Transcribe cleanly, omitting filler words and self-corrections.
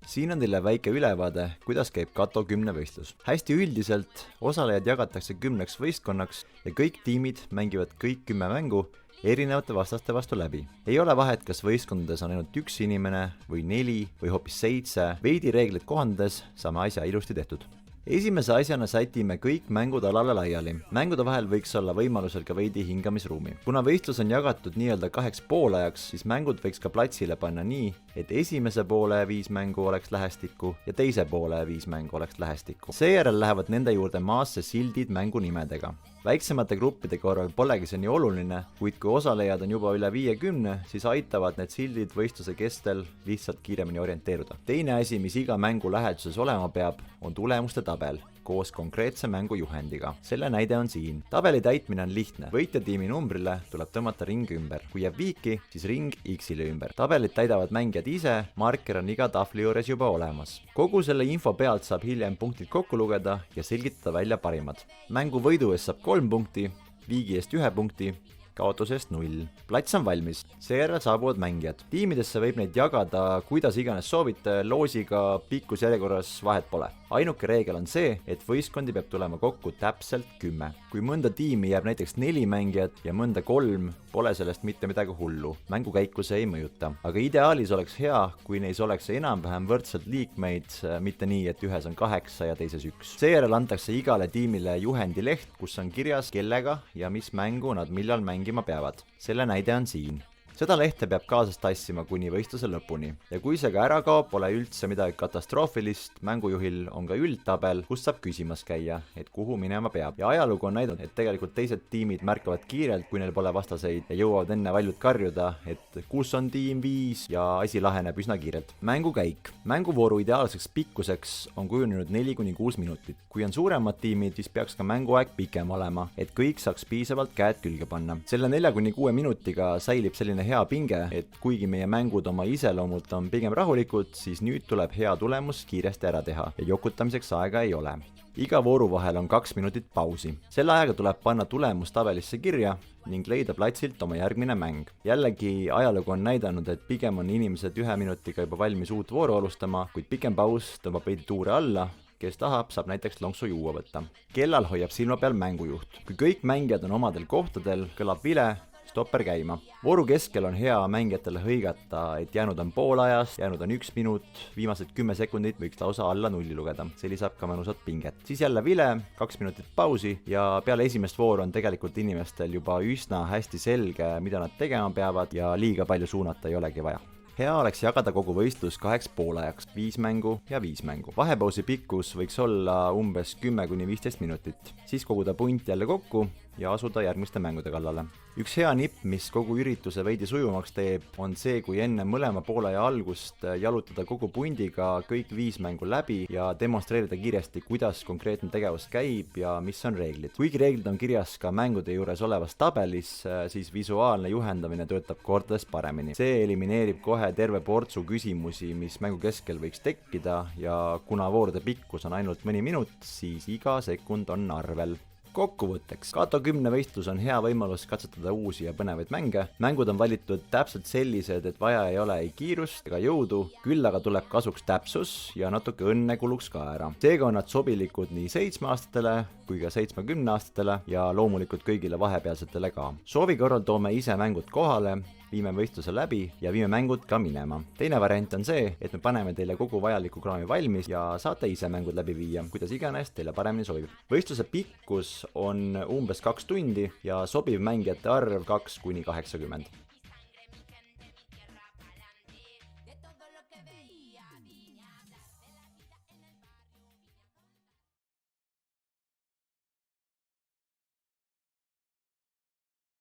siin on teile väike ülevaade, kuidas käib Kato 10 võistlus. Hästi üldiselt osalejad jagatakse 10 võistkonnaks ja kõik tiimid mängivad kõik 10 mängu erinevate vastaste vastu läbi. Ei ole vahet, kas võistkondades on ainult üks inimene või 4 või hoopis 7, veidi reegleid kohandades saame asja ilusti tehtud. Esimese asjana sätime kõik mängud alale laiali. Mängude vahel võiks olla võimalusel ka veidi hingamisruumi. Kuna võistlus on jagatud nii-öelda 2 poolajaks, siis mängud võiks ka platsile panna nii, et esimese poole 5 mängu oleks lähestikku ja teise poole 5 mängu oleks lähestikku. Seejärel lähevad nende juurde maasse sildid mängu nimedega. Väiksemate gruppide korral polegi see nii oluline, kuid kui osalejad on juba üle 50, siis aitavad need sildid võistluse kestel lihtsalt kiiremini orienteeruda. Teine asi, mis iga mängu läheduses olema peab, on tulemuste tabel koos konkreetse mängu juhendiga. Selle näide on siin. Tabeli täitmine on lihtne. Võitjatiimi numbrile tuleb tõmmata ring ümber. Kui jääb viiki, siis ring X-ile ümber. Tabelit täidavad mängijad ise, marker on iga tahvli juures juba olemas. Kogu selle info pealt saab hiljem punktid kokku lugeda ja selgitada välja parimad. Mängu võidu eest saab 3 punkti, viigi eest 1 punkti, kaotusest 0. Plats on valmis, seejärel saabuvad mängijad. Tiimidesse võib neid jagada kuidas iganes soovite, loosiga pikkusjärjekorras vahet pole. Ainuke reegel on see, et võistkondi peab tulema kokku täpselt 10. Kui mõnda tiimi jääb näiteks 4 mängijat ja mõnda 3, pole sellest mitte midagi hullu. Mängukäiku see ei mõjuta. Aga ideaalis oleks hea, kui neis oleks enam-vähem võrdselt liikmeid, mitte nii, et ühes on 8 ja teises 1. Seejärel antakse igale tiimile juhendileht, kus on kirjas, kellega ja mis mängu nad millal mängima peavad. Selle näide on siin. Seda lehte peab kaasas tassima kuni võistluse lõpuni. Ja kui see ka ära kaob, pole üldse midagi katastroofilist, mängujuhil on ka üldtabel, kus saab küsimas käia, et kuhu minema peab. Ja ajalugu on näidanud, et tegelikult teised tiimid märkavad kiirelt, kui neil pole vastaseid ja jõuavad enne valjud karjuda, et kus on tiim 5 ja asi laheneb üsna kiirelt. Mängukäik. Mänguvooru ideaalseks pikkuseks on kujunenud 4-6 minutit. Kui on suuremad tiimid, siis peaks ka mänguaeg pikem olema, et kõik saaks piisavalt käed külge panna. Selle 4-6 minutiga säilib selline hea pinge, et kuigi meie mängud oma iseloomult on pigem rahulikud, siis nüüd tuleb hea tulemus kiiresti ära teha ja jokutamiseks aega ei ole. Iga vooru vahel on 2 minutit pausi. Selle ajaga tuleb panna tulemus tabelisse kirja ning leida platsilt oma järgmine mäng. Jällegi ajalugu on näidanud, et pigem on inimesed 1 minutiga juba valmis uut vooru alustama, kuid pikem paus tõmbab veidi tuure alla. Kes tahab, saab näiteks lonksu juua võtta. Kellal hoiab silma peal mängujuht. Kui kõik mängijad on omadel kohtadel, kõlab vile, stopper käima. Vooru keskel on hea mängijatele hõigata, et jäänud on pool ajast, jäänud on 1 minut, viimased 10 sekundit võiks lausa alla 0 lugeda. See lisab ka mõnusat pinget. Siis jälle vile, 2 minutit pausi ja peale esimest vooru on tegelikult inimestel juba üsna hästi selge, mida nad tegema peavad ja liiga palju suunata ei olegi vaja. Hea oleks jagada kogu võistlus 2 poolajaks, 5 mängu ja 5 mängu. Vahepausi pikkus võiks olla umbes 10-15 minutit. Siis koguda punt jälle kokku ja asuda järgmiste mängude kallale. Üks hea nipp, mis kogu ürituse veidi sujumaks teeb, on see, kui enne mõlema poolaja algust jalutada kogu pundiga kõik 5 mängu läbi ja demonstreerida kiiresti, kuidas konkreetne tegevus käib ja mis on reeglid. Kuigi reeglid on kirjas ka mängude juures olevas tabelis, siis visuaalne juhendamine töötab kordades paremini. See elimineerib kohe terve portsu küsimusi, mis mängu keskel võiks tekkida ja kuna voorude pikkus on ainult mõni minut, siis iga sekund on arvel. Kokkuvõtteks, Kato 10 võistlus on hea võimalus katsetada uusi ja põnevaid mänge. Mängud on valitud täpselt sellised, et vaja ei ole ei kiirust ega jõudu, küll aga tuleb kasuks täpsus ja natuke õnne kuluks ka ära. Seega on nad sobilikud nii 7-aastatele kui ka 70-aastatele ja loomulikult kõigile vahepealsetele ka. Soovi korral toome ise mängud kohale, viime võistluse läbi ja viime mängud ka minema. Teine variant on see, et me paneme teile kogu vajaliku kraami valmis ja saate ise mängud läbi viia, kuidas iganes teile paremini sobib. Võistluse pikkus on umbes 2 tundi ja sobiv mängijate arv 2-80.